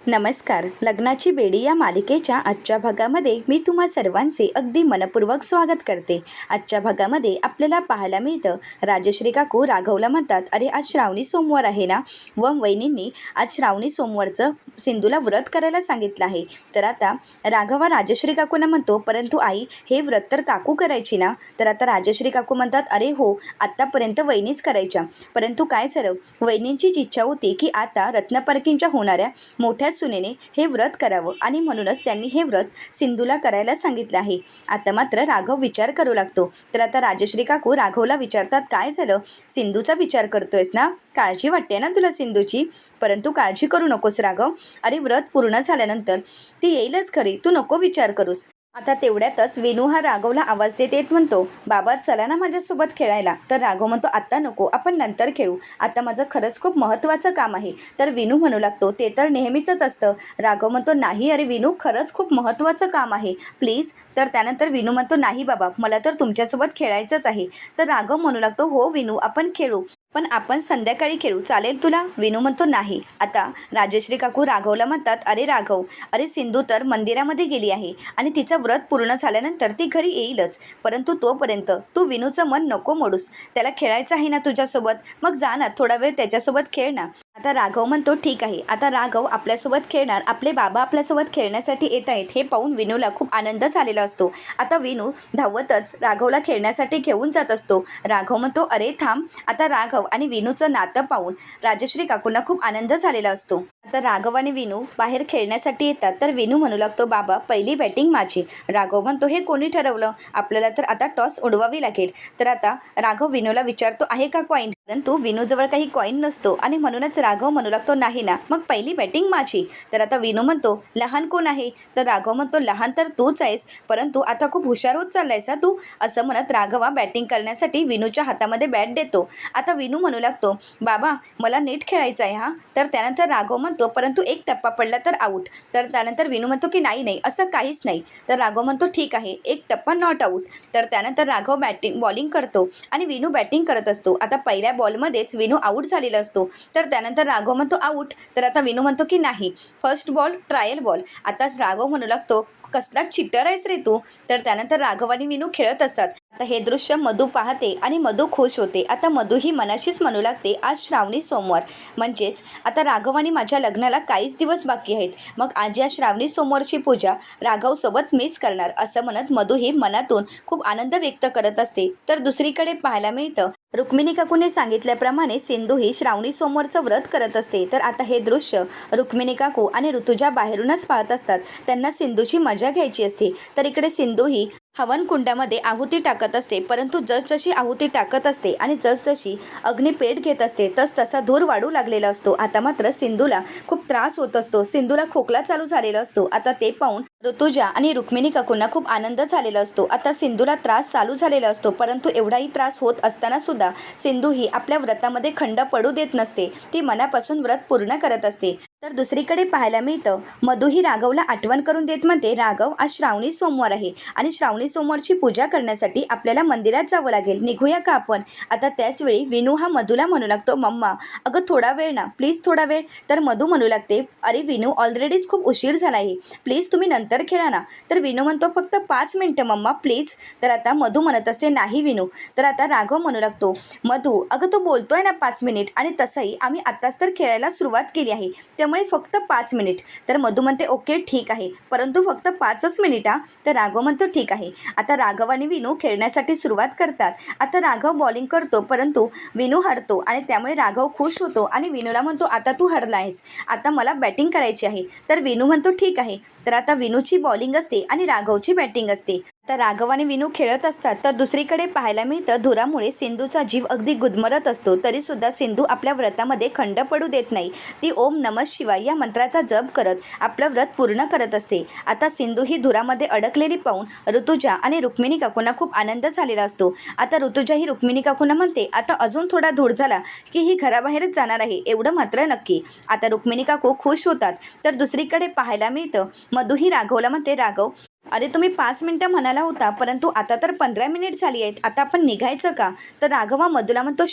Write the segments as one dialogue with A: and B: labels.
A: नमस्कार. लग्नाची बेडी या मालिकेच्या आजच्या भागामध्ये मी तुम्हा सर्वांचे अगदी मनपूर्वक स्वागत करते. आजच्या भागामध्ये आपल्याला पाहायला मिळतं, राजश्री काकू राघवला म्हणतात, अरे आज श्रावणी सोमवार आहे ना, व वहिनींनी आज श्रावणी सोमवारचं सिंधूला व्रत करायला सांगितलं आहे. तर आता राघवा राजश्री काकूंना म्हणतो, परंतु आई हे व्रत तर काकू करायची ना. तर आता राजश्री काकू म्हणतात, अरे हो, आत्तापर्यंत वहिनीच करायच्या, परंतु काय झालं, वहिनींचीच इच्छा होती की आता रत्नपारखींच्या होणाऱ्या मोठ्या सुनेने हे व्रत करावं आणि म्हणूनच त्यांनी हे व्रत सिंधूला करायला सांगितलं आहे. आता मात्र राघव विचार करू लागतो. तर आता राजश्री काकू राघवला विचारतात, काय झालं, सिंधूचा विचार करतोयस ना, काळजी वाटते ना तुला सिंधूची, परंतु काळजी करू नकोस राघव, अरे व्रत पूर्ण झाल्यानंतर ती येईलच खरी, तू नको विचार करूस. आता तेवढ्यातच विनू हा राघवला आवाज देत येत म्हणतो, बाबा चला ना माझ्यासोबत खेळायला. तर राघव म्हणतो, आत्ता नको, आपण नंतर खेळू, आता माझं खरंच खूप महत्त्वाचं काम आहे. तर विनू म्हणू लागतो, ते तर नेहमीचंच असतं. राघव म्हणतो, नाही अरे विनू, खरंच खूप महत्त्वाचं काम आहे, प्लीज. तर त्यानंतर विनू म्हणतो, नाही बाबा, मला तर तुमच्यासोबत खेळायचंच आहे. तर राघव म्हणू लागतो, हो विनू, आपण खेळू, पण आपण संध्याकाळी खेळू, चालेल तुला. विनू म्हणतो, नाही. आता राजश्री काकू राघवला म्हणतात, अरे राघव, अरे सिंधू तर मंदिरामध्ये गेली आहे आणि तिचं व्रत पूर्ण झाल्यानंतर ती घरी येईलच, परंतु तोपर्यंत तू विनूचं मन नको मोडूस, त्याला खेळायचं आहे ना तुझ्यासोबत, मग जा ना, थोडा वेळ त्याच्यासोबत खेळ ना. आता राघव म्हणतो, ठीक आहे. आता राघव आपल्यासोबत खेळणार, आपले बाबा आपल्यासोबत खेळण्यासाठी येत आहेत हे पाहून विनूला खूप आनंद झालेला असतो. आता विनू धावतच राघवला खेळण्यासाठी घेऊन जात असतो. राघव म्हणतो, अरे थांब. आता राघव आणि विनूचं नातं पाहून राजश्री काकूंना खूप आनंद झालेला असतो. आता राघव आणि विनू बाहेर खेळण्यासाठी येतात. तर विनू म्हणू लागतो, बाबा पहिली बॅटिंग माझी. राघव म्हणतो, हे कोणी ठरवलं, आपल्याला तर आता टॉस उडवावी लागेल. तर आता राघव विनूला विचारतो, आहे का कॉईन, परंतु विनूजवळ काही कॉईन नसतो आणि म्हणूनच राघव म्हणू लागतो, नाही ना, मग पहिली बॅटिंग माझी. तर आता विनू म्हणतो, लहान कोण आहे. तर राघव म्हणतो, लहान तर तूच आहेस, परंतु आता खूप हुशार होत चाललायस तू. असं म्हणत राघवा बॅटिंग करण्यासाठी विनूच्या हातामध्ये बॅट देतो. आता विनू म्हणू लागतो, बाबा मला नीट खेळायचं आहे हा. तर त्यानंतर राघव म्हणतो, परंतु एक टप्पा पडला तर आऊट. तर त्यानंतर विनू म्हणतो की नाही असं काहीच नाही. तर राघव म्हणतो, ठीक आहे, एक टप्पा नॉट आऊट. तर त्यानंतर राघव बॉलिंग करतो आणि विनू बॅटिंग करत असतो. आता पहिल्या बॉलमध्येच विनू आऊट झालेला असतो. तर त्यानंतर राघव म्हणतो, आऊट. तर आता विनू म्हणतो की नाही, फर्स्ट बॉल ट्रायल बॉल. आता राघव म्हणू लागतो, कसला चिटर आहेस रे तू. तर त्यानंतर राघव आणि विनू खेळत असतात. आता हे दृश्य मधू पाहते आणि मधू खुश होते. आता मधू ही मनाशीच म्हणू लागते, आज श्रावणी सोमवार, म्हणजेच आता राघव आणि माझ्या लग्नाला काहीच दिवस बाकी आहेत, मग आज या श्रावणी सोमवारची पूजा राघवसोबत मीच करणार, असं म्हणत मधू ही मनातून खूप आनंद व्यक्त करत असते. तर दुसरीकडे पाहायला मिळतं, रुक्मिणी काकूने सांगितल्याप्रमाणे सिंधू ही श्रावणी सोमवारचं व्रत करत असते. तर आता हे दृश्य रुक्मिणी काकू आणि ऋतुजा बाहेरूनच पाहत असतात. त्यांना सिंधूची मजा घ्यायची असते. तर इकडे सिंधू ही हवन कुंडामध्ये आहुती टाकत असते, परंतु जसजशी आहुती टाकत असते आणि जसजशी अग्नी पेट घेत असते तसा धूर वाढू लागलेला असतो. आता मात्र सिंधूला खूप त्रास होत असतो. सिंधूला खोकला चालू झालेला असतो. आता ते पाहून ऋतुजा आणि रुक्मिणी काकूंना खूप आनंद झालेला असतो. आता सिंधूला त्रास चालू झालेला असतो, परंतु एवढाही त्रास होत असताना सुद्धा सिंधू ही आपल्या व्रतामध्ये खंड पडू देत नसते. ती मनापासून व्रत पूर्ण करत असते. तर दुसरीकडे पाहायला मिळतं, मधू ही राघवला आठवण करून देत म्हणते, राघव आज श्रावणी सोमवार आहे आणि श्रावणी सोमवारची पूजा करण्यासाठी आपल्याला मंदिरात जावं लागेल, निघूया का आपण. आता त्याचवेळी विनू हा मधूला म्हणू लागतो, मम्मा अगं थोडा वेळ ना, प्लीज थोडा वेळ. तर मधू म्हणू लागते, अरे विनू ऑलरेडीच खूप उशीर झाला आहे, प्लीज तुम्ही नंतर खेळा ना. तर विनू म्हणतो, फक्त 5 मिनिटं मम्मा प्लीज. तर आता मधू म्हणत असते, नाही विनू. तर आता राघव म्हणू लागतो, मधू अगं तो बोलतोय ना 5 मिनिट, आणि तसंही आम्ही आत्ताच तर खेळायला सुरुवात केली आहे, त्यामुळे फक्त 5 मिनिट. तर मधू म्हणते, ओके ठीक आहे, परंतु फक्त 5च मिनिट हा. तर राघव म्हणतो, ठीक आहे. आता राघव आणि विनू खेळण्यासाठी सुरुवात करतात. आता राघव बॉलिंग करतो, परंतु विनू हरतो आणि त्यामुळे राघव खुश होतो आणि विनूला म्हणतो, आता तू हरला आहेस, आता मला बॅटिंग करायची आहे. तर विनू म्हणतो, ठीक आहे. तर आता विनूची बॉलिंग असते आणि राघवची बॅटिंग असते. तर राघव आणि विनू खेळत असतात. तर दुसरीकडे पाहायला मिळतं, धुरामुळे सिंधूचा जीव अगदी गुदमरत असतो, तरीसुद्धा सिंधू आपल्या व्रतामध्ये खंड पडू देत नाही. ती ओम नमः शिवाय या मंत्राचा जप करत आपलं व्रत पूर्ण करत असते. आता सिंधू ही धुरामध्ये अडकलेली पाहून ऋतुजा आणि रुक्मिणी काकूंना खूप आनंद झालेला असतो. आता ऋतुजा ही रुक्मिणी काकूंना म्हणते, आता अजून थोडा धूर झाला की ही घराबाहेरच जाणार आहे, एवढं मात्र नक्की. आता रुक्मिणी काकू खुश होतात. तर दुसरीकडे पाहायला मिळतं, मधू ही राघवला म्हणते, राघव अरे तुम्ही 5 मिनिटं म्हणाला होता, परंतु आता तर 15 मिनिट झाली आहेत. आता आपण निघायचं का? तर राघव हा मधूला म्हणतो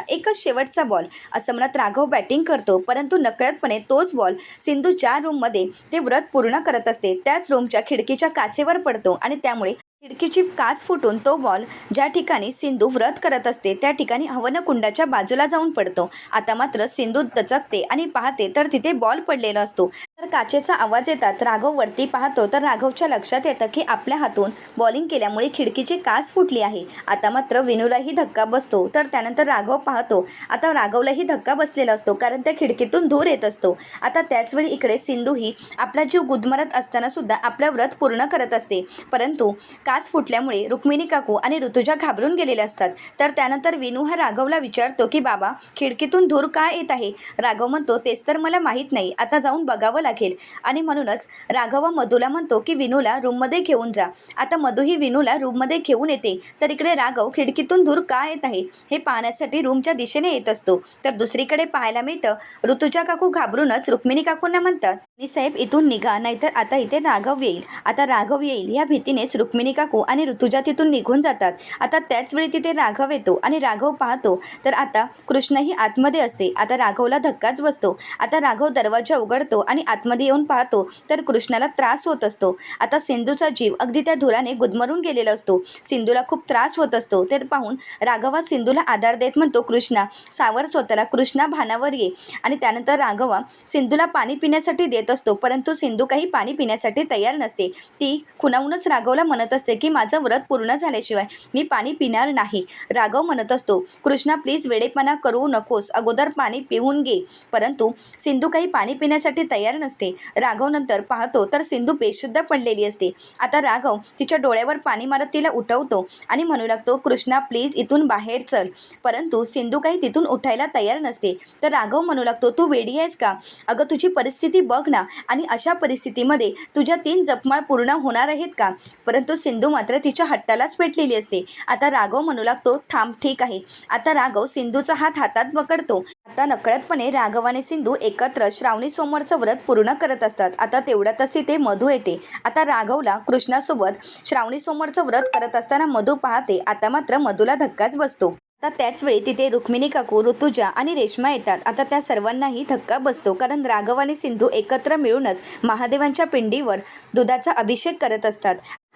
A: एकच शेवटचा बॉल. असं म्हणत राघव बॅटिंग करतो, परंतु नकळतपणे तोच बॉल सिंधू ज्या रूममध्ये ते व्रत पूर्ण करत असते त्याच रूमच्या खिडकीच्या काचेवर पडतो आणि त्यामुळे खिडकीची काच फुटून तो बॉल ज्या ठिकाणी सिंधू व्रत करत असते त्या ठिकाणी हवनकुंडाच्या बाजूला जाऊन पडतो. आता मात्र सिंधू दचकते आणि पाहते तर तिथे बॉल पडलेला असतो. तर काचेचा आवाज येतात राघव वरती पाहतो तर राघवच्या लक्षात येतं की आपल्या हातून बॉलिंग केल्यामुळे खिडकीची काच फुटली आहे. आता मात्र विनूलाही धक्का बसतो. तर त्यानंतर राघव पाहतो आता राघवलाही धक्का बसलेला असतो कारण त्या खिडकीतून धूर येत असतो. आता त्याचवेळी इकडे सिंधूही आपला जीव गुदमरत असताना सुद्धा आपलं व्रत पूर्ण करत असते, परंतु काच फुटल्यामुळे रुक्मिणी काकू आणि ऋतुजा घाबरून गेलेल्या असतात. तर त्यानंतर विनू हा राघवला विचारतो की बाबा खिडकीतून धूर का येत आहे? राघव म्हणतो तेच तर मला माहीत नाही, आता जाऊन बघावं लागेल. आणि म्हणूनच राघव मधूला म्हणतो की विनूला रूममध्ये घेऊन जा. आता मधूही विनूला रूममध्ये घेऊन येते. तर इकडे राघव खिडकीतून धूर का येत आहे हे पाहण्यासाठी रूमच्या दिशेने येत असतो. तर दुसरीकडे पाहायला मिळतं ऋतुजा काकू घाबरूनच रुक्मिणी काकूंना म्हणतात आणि साहेब इथून निघा, नाहीतर आता इथे राघव येईल. आता राघव येईल या भीतीनेच रुक्मिणी काकू आणि ऋतुजा तिथून निघून जातात. आता त्याचवेळी तिथे राघव येतो आणि राघव पाहतो तर आता कृष्णाही आतमध्ये असते. आता राघवला धक्काच बसतो. आता राघव दरवाजा उघडतो आणि आतमध्ये येऊन पाहतो तर कृष्णाला त्रास होत असतो. आता सिंधूचा जीव अगदी त्या धुराने गुदमरून गेलेला असतो. सिंधूला खूप त्रास होत असतो. ते पाहून राघवा सिंधूला आधार देत म्हणतो कृष्णा सावर स्वतःला, कृष्णा भानावर ये. आणि त्यानंतर राघवा सिंधूला पाणी पिण्यासाठी देत असतो, परंतु सिंधू काही पाणी पिण्यासाठी तयार नसते. ती खुणावूनच राघवला म्हणत असते की माझं व्रत पूर्ण झाल्याशिवाय मी पाणी पिणार नाही. राघव म्हणत असतो कृष्णा प्लीज वेडेपणा करू नकोस, अगोदर पाणी पिऊन घे. परंतु सिंधू काही पाणी पिण्यासाठी तयार नसते. राघव नंतर पाहतो तर सिंधू बेशुद्ध पडलेली असते. आता राघव तिच्या डोळ्यावर पाणी मारत तिला उठवतो आणि म्हणू लागतो कृष्णा प्लीज इथून बाहेर चल. परंतु सिंधू काही तिथून उठायला तयार नसते. तर राघव म्हणू लागतो तू वेडी आहेस का? अगं तुझी परिस्थिती बघ ना, आणि अशा परिस्थितीमध्ये तुझ्या 3 जपमाळ पूर्ण होणार आहेत का? परंतु सिंधू मात्र तिच्या हट्टालाच पेटलेली असते. आता राघव म्हणू लागतो थांब ठीक आहे. आता राघव सिंधूचा हात हातात पकडतो. आता नकळतपणे राघव आणि सिंधू एकत्र श्रावणी सोमवारचं व्रत पूर्ण करत असतात. आता तेवढ्यातच तिथे मधू येते. आता राघवला कृष्णासोबत श्रावणी सोमवारचं व्रत करत असताना मधू पाहते. आता मात्र मधूला धक्काच बसतो. आता त्याचवेळी तिथे रुक्मिणी काकू, ऋतुजा आणि रेश्मा येतात. आता त्या सर्वांनाही धक्का बसतो कारण राघव आणि सिंधू एकत्र मिळूनच महादेवांच्या पिंडीवर दुधाचा अभिषेक करत असतात.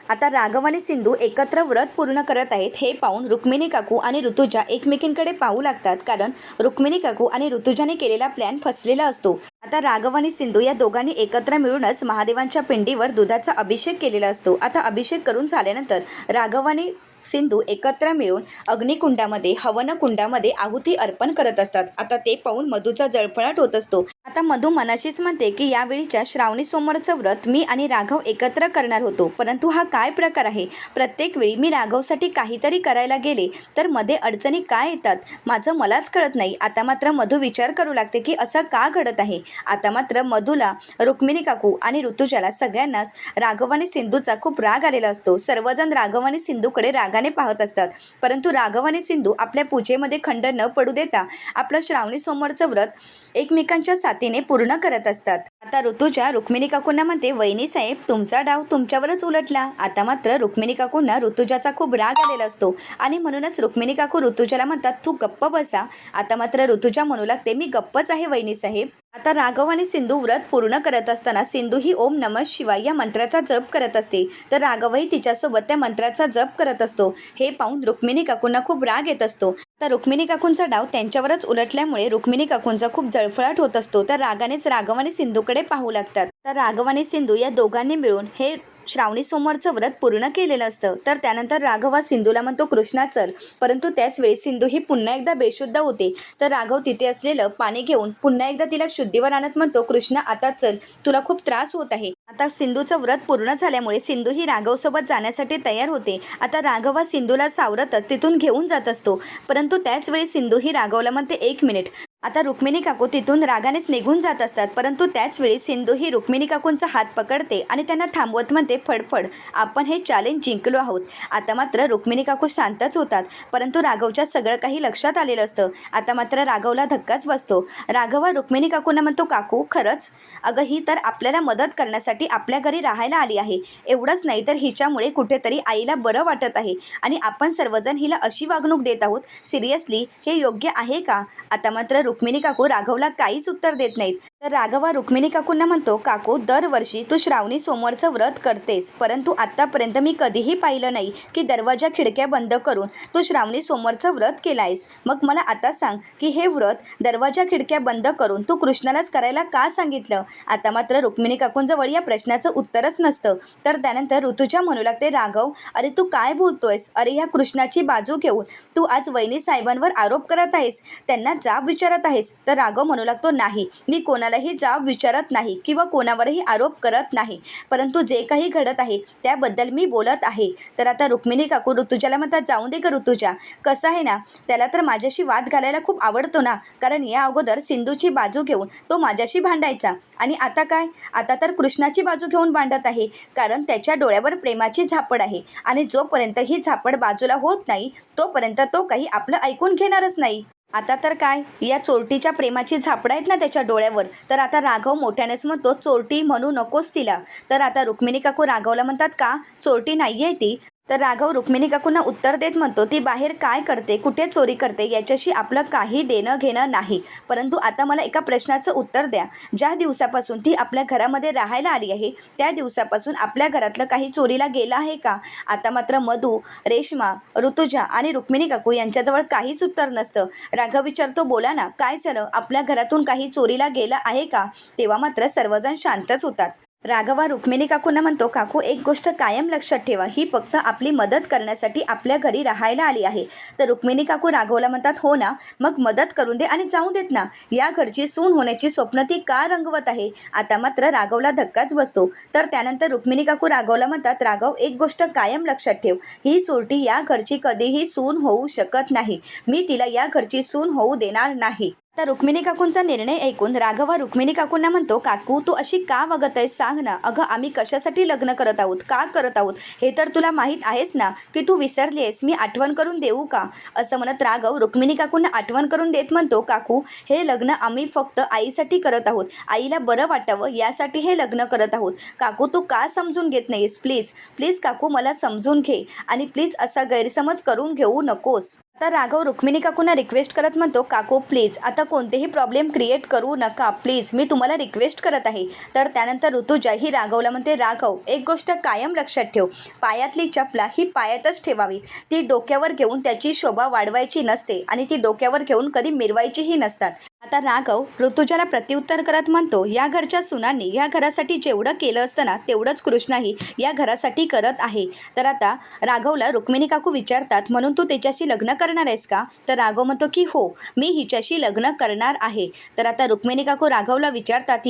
A: आता राघव आणि सिंधू एकत्र व्रत पूर्ण करत आहेत हे पाहून रुक्मिणी काकू आणि ऋतुजा एकमेकींकडे पाहू लागतात, कारण रुक्मिणी काकू आणि ऋतुजाने केलेला प्लॅन फसलेला असतो. आता राघव आणि सिंधू या दोघांनी एकत्र मिळूनच महादेवांच्या पिंडीवर दुधाचा अभिषेक केलेला असतो. आता अभिषेक करून झाल्यानंतर राघव आणि सिंधू एकत्र मिळून अग्निकुंडामध्ये हवनकुंडामध्ये आहुती अर्पण करत असतात. आता ते पाहून मधूचा जळफळाट होत असतो. आता मधू मनाशीच म्हणते की यावेळीच्या श्रावणी सोमवारचं व्रत मी आणि राघव एकत्र करणार होतो, परंतु हा काय प्रकार आहे? प्रत्येक वेळी मी राघवसाठी काहीतरी करायला गेले तर मध्ये अडचणी काय येतात माझं मलाच कळत नाही. आता मात्र मधू विचार करू लागते की असं का घडत आहे. आता मात्र मधूला, रुक्मिणी काकू आणि ऋतुजाला सगळ्यांनाच राघव आणि सिंधूचा खूप राग आलेला असतो. सर्वजण राघव आणि सिंधूकडे रागाने पाहत असतात, परंतु राघव आणि सिंधू आपल्या पूजेमध्ये खंड न पडू देता आपलं श्रावणी सोमवारचं व्रत एकमेकांच्या साथीने पूर्ण करत असतात. आता ऋतुजा रुक्मिणी काकूंना म्हणते वहिनी साहेब तुमचा डाव तुमच्यावरच उलटला. आता मात्र रुक्मिणी काकूंना ऋतुजाचा खूप राग आलेला असतो आणि म्हणूनच रुक्मिणी काकू ऋतुजाला म्हणतात तू गप्प बसा. आता मात्र ऋतुजा म्हणू लागते मी गप्पच आहे वहिनी साहेब. आता राघव आणि सिंधू व्रत पूर्ण करत असताना सिंधू ही ओम नमः शिवाय या मंत्राचा जप करत असते, तर राघवही तिच्यासोबत त्या मंत्राचा जप करत असतो. हे पाहून रुक्मिणी काकूंना खूप राग येत असतो. तर रुक्मिणी काकूंचा डाव त्यांच्यावरच उलटल्यामुळे रुक्मिणी काकूंचा खूप जळफळाट होत असतो. तर रागानेच राघव आणि सिंधूकडे पाहू लागतात. तर राघव आणि सिंधू या दोघांनी मिळून हे श्रावणी सोमवारचं व्रत पूर्ण केलेलं असतं. तर त्यानंतर राघव हा सिंधूला म्हणतो कृष्णा चल, परंतु त्याच वेळी सिंधू ही पुन्हा एकदा बेशुद्ध होते. तर राघव तिथे असलेलं पाणी घेऊन पुन्हा एकदा तिला शुद्धीवर आणत म्हणतो कृष्णा आता चल, तुला खूप त्रास होत आहे. आता सिंधूचं व्रत पूर्ण झाल्यामुळे सिंधू ही राघवसोबत जाण्यासाठी तयार होते. आता राघव हा सिंधूला सावरतच तिथून घेऊन जात असतो, परंतु त्याच वेळी सिंधू ही राघवला म्हणते 1 मिनिट. आता रुक्मिणी काकू तिथून रागानेच निघून जात असतात, परंतु त्याच वेळी सिंधू ही रुक्मिणी काकूंचा हात पकडते आणि त्यांना थांबवत म्हणते, फडफड आपण हे चॅलेंज जिंकलो आहोत. आता मात्र रुक्मिणी काकू शांतच होतात, परंतु राघवच्या सगळं काही लक्षात आलेलं असतं. आता मात्र राघवला धक्काच बसतो. राघव रुक्मिणी काकूंना म्हणतो, काकू खरंच? अगं ही तर आपल्याला मदत करण्यासाठी आपल्या घरी राहायला आली आहे. एवढंच नाही तर हिच्यामुळे कुठेतरी आईला बरं वाटत आहे आणि आपण सर्वजण हिला अशी वागणूक देत आहोत. सिरियसली हे योग्य आहे का? आता मात्र रुक्मिणी काकू राघवला काहीच उत्तर देत नाहीत. तर राघव रुक्मिणी काकूंना म्हणतो, काकू दरवर्षी तू श्रावणी सोमवारचं व्रत करतेस, परंतु आत्तापर्यंत मी कधीही पाहिलं नाही की दरवाजा खिडक्या बंद करून तू श्रावणी सोमवारचं व्रत केलं आहेस. मग मला आता सांग की हे व्रत दरवाजा खिडक्या बंद करून तू कृष्णालाच करायला का सांगितलं? आता मात्र रुक्मिणी काकूंजवळ या प्रश्नाचं उत्तरच नसतं. तर त्यानंतर ऋतुजा म्हणू लागते, राघव अरे तू काय बोलतोयस? अरे ह्या कृष्णाची बाजू घेऊन तू आज वहिनी साहेबांवर आरोप करत आहेस, त्यांना जाब विचारत आहेस. तर राघव म्हणू लागतो, नाही मी कोणालाही जाब विचारत नाही किंवा कोणावरही आरोप करत नाही, परंतु जे काही घडत आहे त्याबद्दल मी बोलत आहे. तर आता रुक्मिणी काकू ऋतुजाला म्हणतात, जाऊन दे का ऋतुजा, कसं आहे ना त्याला तर माझ्याशी वाद घालायला खूप आवडतो ना, कारण या अगोदर सिंधूची बाजू घेऊन तो माझ्याशी भांडायचा आणि आता काय, आता तर कृष्णाची बाजू घेऊन भांडत आहे, कारण त्याच्या डोळ्यावर प्रेमाची झापड आहे आणि जोपर्यंत ही झापड बाजूला होत नाही तोपर्यंत तो काही आपलं ऐकून घेणारच नाही. आता तर काय, या चोरटीच्या प्रेमाची झापडं आहेत ना त्याच्या डोळ्यावर. तर आता राघव मोठ्यानेच म्हणतो, चोरटी म्हणू नकोस तिला. तर आता रुक्मिणी काकू राघवला म्हणतात, का चोरटी नाही आहे ती? तर राघव रुक्मिणी काकूंना उत्तर देत म्हणतो, ती बाहेर काय करते, कुठे चोरी करते याच्याशी आपलं काही देणं घेणं नाही, परंतु आता मला एका प्रश्नाचं उत्तर द्या. ज्या दिवसापासून ती आपल्या घरामध्ये राहायला आली आहे त्या दिवसापासून आपल्या घरातलं काही चोरीला गेलं आहे का? आता मात्र मधू, रेश्मा, ऋतुजा आणि रुक्मिणी काकू यांच्याजवळ काहीच उत्तर नसतं. राघव विचारतो, बोला ना काय झालं, आपल्या घरातून काही चोरीला गेलं आहे का? तेव्हा मात्र सर्वजण शांतच होतात. राघवा रुक्मिणी काकूंना म्हणतो, काकू एक गोष्ट कायम लक्षात ठेवा, ही फक्त आपली मदत करण्यासाठी आपल्या घरी राहायला आली आहे. तर रुक्मिणी काकू राघवला म्हणतात, हो ना, मग मदत करून दे आणि जाऊ देत ना. या घरची सून होण्याची स्वप्न ती का रंगवत आहे? आता मात्र राघवला धक्काच बसतो. तर त्यानंतर रुक्मिणी काकू राघवला म्हणतात, राघव एक गोष्ट कायम लक्षात ठेव, ही चोरटी या घरची कधीही सून होऊ शकत नाही. मी तिला या घरची सून होऊ देणार नाही. तर रुक्मिणी काकूंचा निर्णय ऐकून राघव रुक्मिणी काकूंना म्हणतो, काकू तू अशी का वागत आहेस सांग ना. अगं आम्ही कशासाठी लग्न करत आहोत, का करत आहोत हे तर तुला माहीत आहेस ना, की तू विसरली आहेस. मी आठवण करून देऊ का? असं म्हणत राघव रुक्मिणी काकूंना आठवण करून देत म्हणतो, काकू हे लग्न आम्ही फक्त आईसाठी करत आहोत, आईला बरं वाटावं यासाठी हे लग्न करत आहोत. काकू तू का समजून घेत नाहीस? प्लीज प्लीज काकू मला समजून घे आणि प्लीज असा गैरसमज करून घेऊ नकोस. तर राघव रुक्मिणी काकूंना रिक्वेस्ट करत म्हणतो, काकू प्लीज आता कोणतेही प्रॉब्लेम क्रिएट करू नका, प्लीज मी तुम्हाला रिक्वेस्ट करत आहे. तर त्यानंतर ऋतुजा ही राघवला म्हणते, राघव एक गोष्ट कायम लक्षात ठेव, पायातली चपला ही पायातच ठेवावी, ती डोक्यावर घेऊन त्याची शोभा वाढवायची नसते आणि ती डोक्यावर घेऊन कधी मिरवायचीही नसतात. आता राघव ऋतुजाला प्रत्युत्तर करत म्हणतो, या घरच्या सुनांनी या घरासाठी जेवढं केलं असतं ना तेवढंच कृष्णाही या घरासाठी करत आहे. तर आता राघवला रुक्मिणी काकू विचारतात, म्हणून तू त्याच्याशी लग्न करणार आहेस का? तर राघव म्हणतो की हो मी हिच्याशी लग्न करणार आहे. तर आता रुक्मिणी काकू राघवला विचारतात,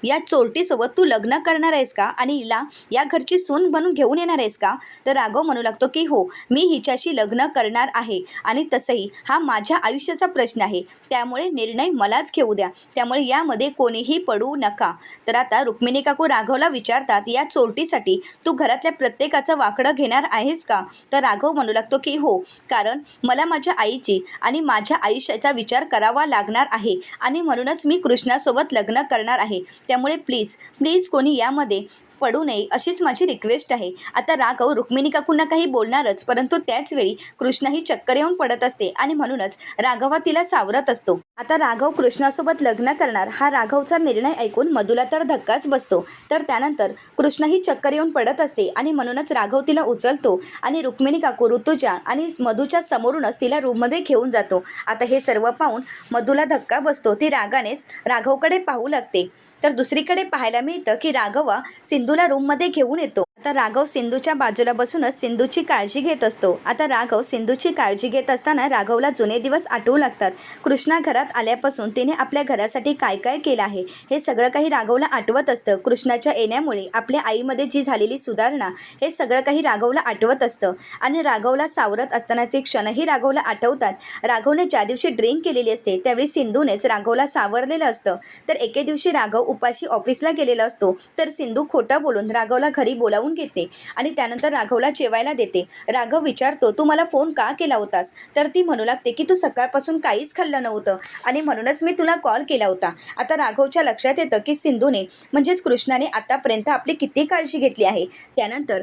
A: या चोरटीसोबत तू लग्न करणार आहेस का आणि हिला या घरची सून बनून घेऊन येणार आहेस का? तर राघव म्हणू लागतो की हो मी हिच्याशी लग्न करणार आहे आणि तसंही हा माझ्या आयुष्याचा प्रश्न आहे, त्यामुळे निर्णय मलाच घेऊ द्या, त्यामुळे यामध्ये कोणीही पडू नका. तर आता रुक्मिणी काकू राघवला विचारतात, या चोरटीसाठी तू घरातल्या प्रत्येकाचं वाकडं घेणार आहेस का? तर राघव म्हणू लागतो की हो, कारण मला माझ्या आईची आणि माझ्या आयुष्याचा विचार करावा लागणार आहे आणि म्हणूनच मी कृष्णासोबत लग्न करणार आहे, त्यामुळे प्लीज प्लीज कोणी यामध्ये पडू नये अशीच माझी रिक्वेस्ट आहे. आता राघव रुक्मिणी काकूंना काही बोलणारच, परंतु त्याचवेळी कृष्णाही चक्कर येऊन पडत असते आणि म्हणूनच राघवा तिला सावरत असतो. आता राघव कृष्णासोबत लग्न करणार हा राघवचा निर्णय ऐकून मधूला तर धक्काच बसतो. तर त्यानंतर कृष्णाही चक्कर येऊन पडत असते आणि म्हणूनच राघव तिला उचलतो आणि रुक्मिणी काकू ऋतुजा आणि मधूच्या समोरूनच तिला रूममध्ये घेऊन जातो. आता हे सर्व पाहून मधूला धक्का बसतो, ती रागानेच राघवकडे पाहू लागते. तर दुसरीकडे पाहायला मिळतं की राघवा सिंधूला रूममध्ये घेऊन येतो. तर राघव सिंधूच्या बाजूला बसूनच सिंधूची काळजी घेत असतो। आता राघव सिंधूची काळजी घेत असताना राघवला जुने दिवस आठवू लागतात। कृष्णा घरात आल्यापासून तिने आपल्या घरासाठी काय काय केलं आहे हे सगळं काही राघवला आठवत असतं। कृष्णाच्या येण्यामुळे आपल्या आईमध्ये जी झालेली सुधारणा हे सगळं काही राघवला आठवत असतं आणि राघवला सावरत असतानाचे क्षणही राघवला आठवतात। राघवने ज्या दिवशी ड्रिंक केलेली असते त्यावेळी सिंधूनेच राघवला सावरलेलं असतं। तर एके दिवशी राघव उपाशी ऑफिसला गेलेला असतो तर सिंधू खोटं बोलून राघवला घरी बोलावून घेते आणि त्यानंतर राघवला जेवायला देते। राघव विचारतो, तू मला फोन का केला होतास? तर ती म्हणू लागते की तू सकाळपासून काहीच खाल्लं नव्हतं आणि म्हणूनच मी तुला कॉल केला होता। आता राघवच्या लक्षात येतं की सिंधूने म्हणजेच कृष्णाने आतापर्यंत आपली किती काळजी घेतली आहे। त्यानंतर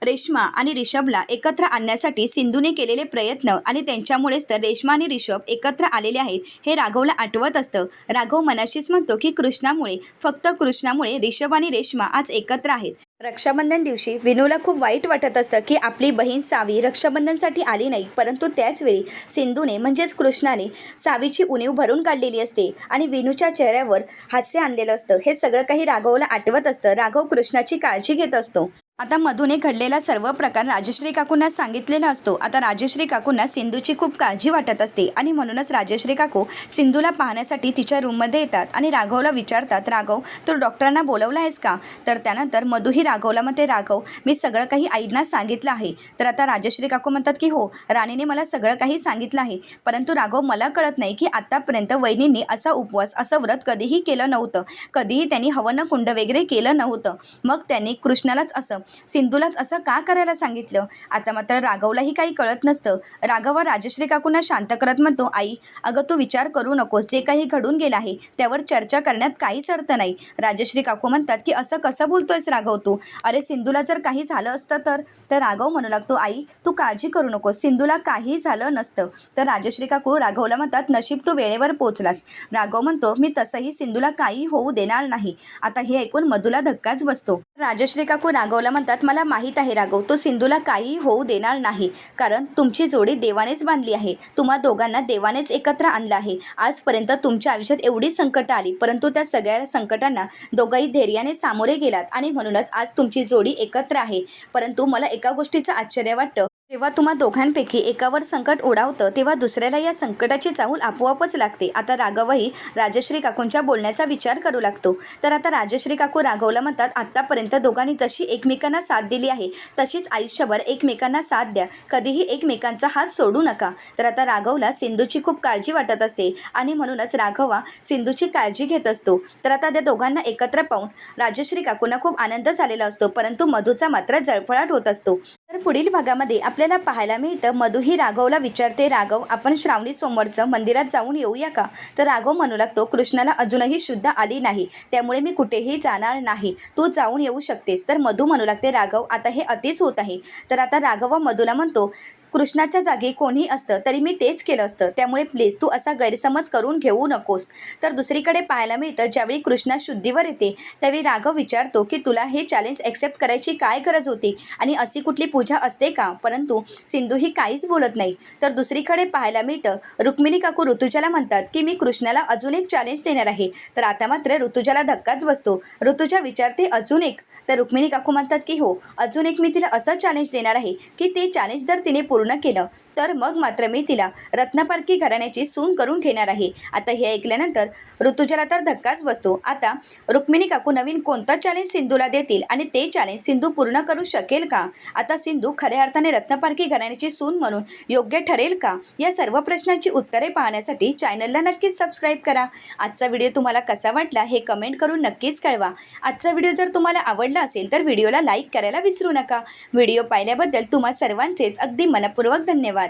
A: रेश्मा आणि ऋषभला एकत्र आणण्यासाठी सिंधूने केलेले प्रयत्न आणि त्यांच्यामुळेच तर रेश्मा आणि ऋषभ एकत्र आलेले आहेत हे राघवला आठवत असतं। राघव मनाशीच म्हणतो की कृष्णामुळे, फक्त कृष्णामुळे ऋषभ आणि रेश्मा आज एकत्र आहेत। रक्षाबंधन दिवशी विनूला खूप वाईट वाटत असतं की आपली बहीण सावी रक्षाबंधनसाठी आली नाही, परंतु त्याचवेळी सिंधूने म्हणजेच कृष्णाने सावीची उणीव भरून काढलेली असते आणि विनूच्या चेहऱ्यावर हास्य आणलेलं असतं। हे सगळं काही राघवला आठवत असतं। राघव कृष्णाची काळजी घेत असतो। आता मधूने घडलेला सर्व प्रकार राजश्री काकूंना सांगितलेला असतो। आता राजश्री काकूंना सिंधूची खूप काळजी वाटत असते आणि म्हणूनच राजश्री काकू सिंधूला पाहण्यासाठी तिच्या रूममध्ये येतात आणि राघवला विचारतात, राघव तू डॉक्टरांना बोलवलं आहेस का? तर त्यानंतर मधूही राघवला म्हणते, राघव मी सगळं काही आईंना सांगितलं आहे। तर आता राजश्री काकू म्हणतात की हो, राणीने मला सगळं काही सांगितलं आहे, परंतु राघव मला कळत नाही की आतापर्यंत वहिनींनी असा उपवास असं व्रत कधीही केलं नव्हतं, कधीही त्यांनी हवन कुंड वगैरे केलं नव्हतं, मग त्यांनी कृष्णालाच असं सिंधूलाच असं का करायला सांगितलं? आता मात्र राघवलाही काही कळत नसतं। राघव राजश्री काकूंना शांत करत म्हणतो, आई अगं तू विचार करू नकोस, जे काही घडून गेलं आहे त्यावर चर्चा करण्यात काहीच अर्थ नाही। राजश्री काकू म्हणतात की असं कसं बोलतोयस राघव तू? अरे सिंधूला जर काही झालं असतं तर राघव म्हणू लागतो, आई तू काळजी करू नकोस, सिंधूला काही झालं नसतं। तर राजश्री काकू राघवला म्हणतात, नशीब तू वेळेवर पोचलास। राघव म्हणतो, मी तसंही सिंधूला काही होऊ देणार नाही। आता हे ऐकून मधूला धक्काच बसतो। राजश्री काकू राघवला म्हणतात, मला माहीत आहे राघव, तो सिंधूला काही होऊ देणार नाही, कारण तुमची जोडी देवानेच बांधली आहे। तुम्हा दोघांना देवानेच एकत्र आणलं आहे। आजपर्यंत तुमच्या आयुष्यात एवढी संकट आली, परंतु त्या सगळ्या संकटांना दोघंही धैर्याने सामोरे गेलात आणि म्हणूनच आज तुमची जोडी एकत्र आहे। परंतु मला एका गोष्टीचं आश्चर्य वाटतं, जेव्हा तुम्हा दोघांपैकी एकावर संकट ओढावतं तेव्हा दुसऱ्याला या संकटाची चाहूल आपोआपच लागते। आता राघवही राजश्री काकूंच्या बोलण्याचा विचार करू लागतो। तर आता राजश्री काकू राघवला म्हणतात, आतापर्यंत दोघांनी जशी एकमेकांना साथ दिली आहे तशीच आयुष्यभर एकमेकांना साथ द्या, कधीही एकमेकांचा हात सोडू नका। तर आता राघवला सिंधूची खूप काळजी वाटत असते आणि म्हणूनच राघवा सिंधूची काळजी घेत असतो। तर आता त्या दोघांना एकत्र पाहून राजश्री काकूंना खूप आनंद झालेला असतो, परंतु मधूचा मात्र जळफळाट होत असतो। तर पुढील भागामध्ये आपल्याला पाहायला मिळतं, मधू ही राघवला विचारते, राघव आपण श्रावणी सोमवारचं मंदिरात जाऊन येऊया का? तर राघव म्हणू लागतो, कृष्णाला अजूनही शुद्ध आली नाही, त्यामुळे मी कुठेही जाणार नाही, तू जाऊन येऊ शकतेस। तर मधू म्हणू लागते, राघव आता हे अतिच होत आहे। तर आता राघव मधूला म्हणतो, कृष्णाच्या जागी कोणी असतं तरी मी तेच केलं असतं, त्यामुळे प्लीज तू असा गैरसमज करून घेऊ नकोस। तर दुसरीकडे पाहायला मिळतं, ज्यावेळी कृष्णा शुद्धीवर येते त्यावेळी राघव विचारतो की तुला हे चॅलेंज ॲक्सेप्ट करायची काय गरज होती आणि अशी कुठली पूजा असते का? परंतु सिंधू ही काहीच बोलत नाही। तर दुसरीकडे पाहायला मिळतं, रुक्मिणी काकू ऋतुजाला म्हणतात की मी कृष्णाला अजून एक चॅलेंज देणार आहे। तर आता मात्र ऋतुजाला धक्काच बसतो। ऋतुजा विचारते, अजून एक? तर रुक्मिणी काकू म्हणतात की हो, अजून एक मी तिला असं चॅलेंज देणार आहे की ते चॅलेंज जर तिने पूर्ण केलं तर मग मात्र मी तिला रत्नपारखी घराण्याची सून करून घेणार आहे। आता हे ऐकल्यानंतर ऋतुजाला तर धक्काच बसतो। आता रुक्मिणी काकू नवीन कोणतं चॅलेंज सिंधूला देतील आणि ते चॅलेंज सिंधू पूर्ण करू शकेल का? आता सिंधू खऱ्या अर्थाने रत्नपारखी घराण्याची सून म्हणून योग्य ठरेल का? या सर्व प्रश्नांची उत्तरे पाहण्यासाठी चॅनलला नक्कीच सबस्क्राईब करा। आजचा व्हिडिओ तुम्हाला कसा वाटला हे कमेंट करून नक्कीच कळवा। आजचा व्हिडिओ जर तुम्हाला आवडला असेल तर व्हिडिओला लाईक करायला विसरू नका। व्हिडिओ पाहिल्याबद्दल तुम्हा सर्वांचेच अगदी मनपूर्वक धन्यवाद।